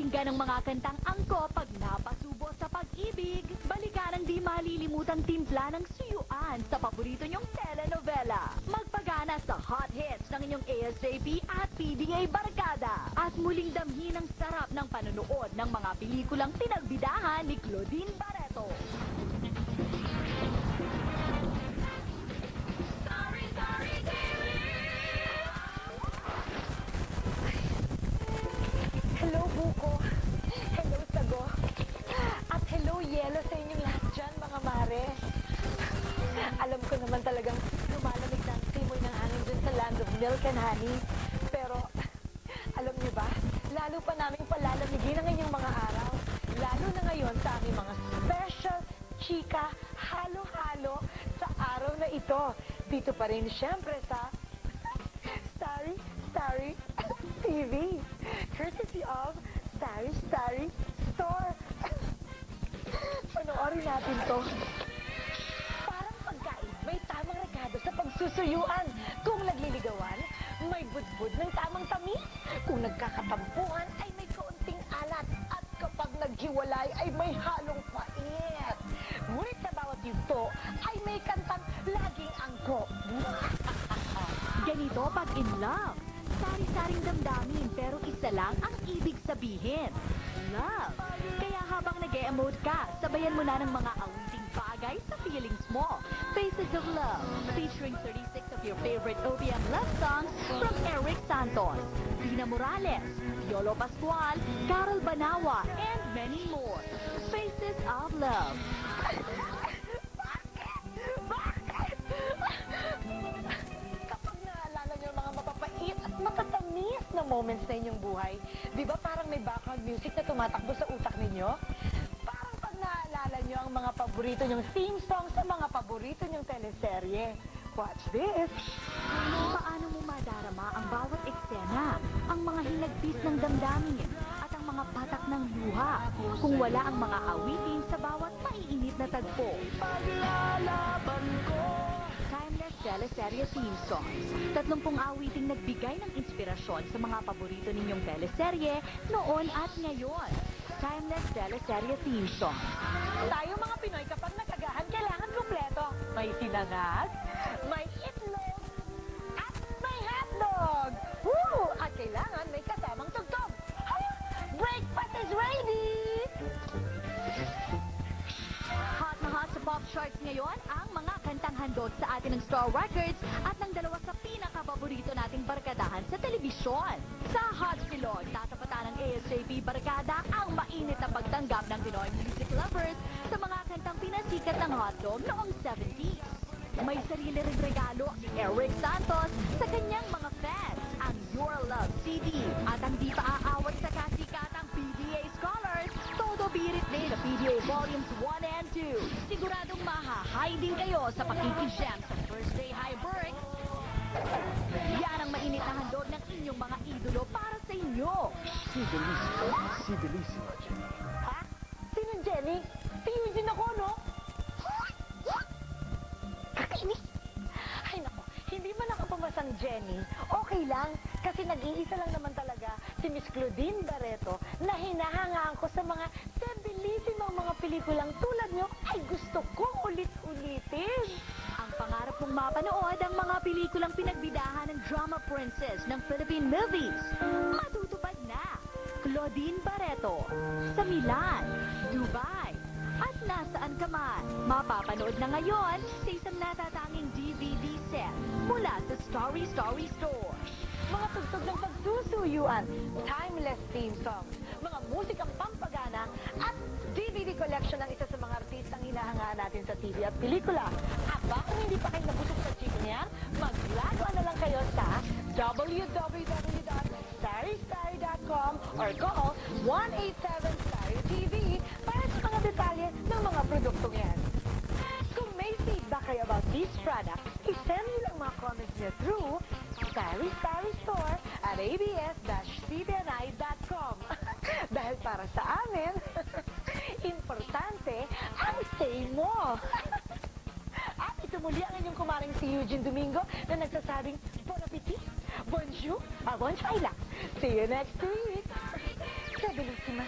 Pakinggan ang mga kantang angko pag napasubo sa pag-ibig. Balikan ang di malilimutang timpla ng suyuan sa paborito niyong telenovela. Magpagana sa hot hits ng inyong ASAP at PDA Barkada. At muling damhin ang sarap ng panonood ng mga pelikulang pinagbidahan ni Claudine Barreto. Hello, Buko. Hello, Sago. At hello, Yelo sa inyong lahat dyan, mga mare. Alam ko naman talagang lumalamig na ang simoy ng hangin dyan sa land of milk and honey. Pero, alam niyo ba, lalo pa naming palalamigin ang inyong mga araw. Lalo na ngayon sa aming mga special chika halo-halo sa araw na ito. Dito pa rin siyempre sa Starry TV. Courtesy of Starry Store. Panoorin natin to. Parang pagkain, may tamang rekado sa pagsusuyuan. Kung nagliligawan, may budbud ng tamang tamis. Kung nagkakatampuhan, ay may kaunting alat. At kapag naghiwalay, ay may halong pait. Ngunit sa bawat yugto, ay may kantang laging angko. Ganito pag in love. Sari-saring damdamin pero isa lang ang ibig sabihin. Love. Kaya habang nag-e-emote ka, sabayan mo na ng mga awiting bagay sa feelings mo. Faces of Love, featuring 36 of your favorite OPM love songs from Eric Santos, Dina Morales, Yolo Pascual, Carol Banawa, and many more. Faces of Love. Kapag naalala niyo ang mga mapapait at matatamis na moments na inyong buhay, di ba parang may background music na tumatakbo sa utak ninyo? Parang pag naalala niyo ang mga paborito niyong theme song sa mga paborito niyong teleserye. Watch this! Paano mo madarama ang bawat eksena, ang mga hinagpis ng damdamin, at ang mga patak ng luha kung wala ang mga awitin sa bawat maiinit na tagpo? Paglalaban ko! Timeless teleserye theme songs. 30 awiting nagbigay ng inspirasyon sa mga paborito ninyong teleserye noon at ngayon. Timeless teleserye theme songs. Tayo mga Pinoy kapag nagagahan, kailangan kumpleto. May sinangag, may itlog, at may hotdog. Woo! At kailangan may kasamang tugtog. Ha? Breakfast is ready! Hot na hot sa pop charts ngayon ang mga kantang handog sa atin ng Star Records at ng dalawa sa pinakapaborito nating barkadahan sa telebisyon. Sa Hot Silog, tatapatan ng ASAP Barkada ang mainit na pagtanggap ng Pinoy music lovers sa mga kantang pinasikat ng hotdog noong 70s. May sarili ring regalo si Eric Santos sa kanyang mga fans, ang Your Love CD at ang di pa aawat sa kasikatang PDA Scholars, todo birit din sa PDA Volumes 1 and 2. Siguradong mahahay din kayo sa pakikijam sa First Day High Break. Yan ang mainit na handog ng inyong mga idolo para sa inyo. Si Bellissima, Jenny. Ha? Sino Jenny? Si Eugene ako, no? Kakainis! Ay, naku, hindi man ako pumasang Jenny. Okay lang, kasi nag-iisa lang naman talaga si Miss Claudine Barreto na hinahangaan ko sa mga debilisimang mga pelikulang tulad nyo ay gusto kong ulit-ulitin. Ang pangarap kong mapanood ang mga pelikulang pinagbidahan ng drama princess ng Philippine movies. Matutupad na! Claudine Barreto, sa Milan, Dubai, at nasaan ka man. Mapapanood na ngayon sa isang natatanging DVD set mula sa Starry Store. Mga tugtog ng pagsusuyuan, timeless theme songs, mga musikang pampagana, at DVD collection ng isa sa mga artistang hinahangaan natin sa TV at pelikula. Aba, kung hindi pa kayo nabusog sa chika niyan, maglagawa na lang kayo sa www.starrystarry.com or call 187-STARRY-TV para sa mga detalye ng mga produktong yan. Kung may feedback kayo about these products, isend nyo lang mga comments nyo through Starry Store at abs-cbni.com. Dahil para sa amin, importante ang say mo. At ito muli ang inyong kumaring si Eugene Domingo na nagsasabing Bon appetit, bonjour, bon chai lang. See you next week. Bellissima.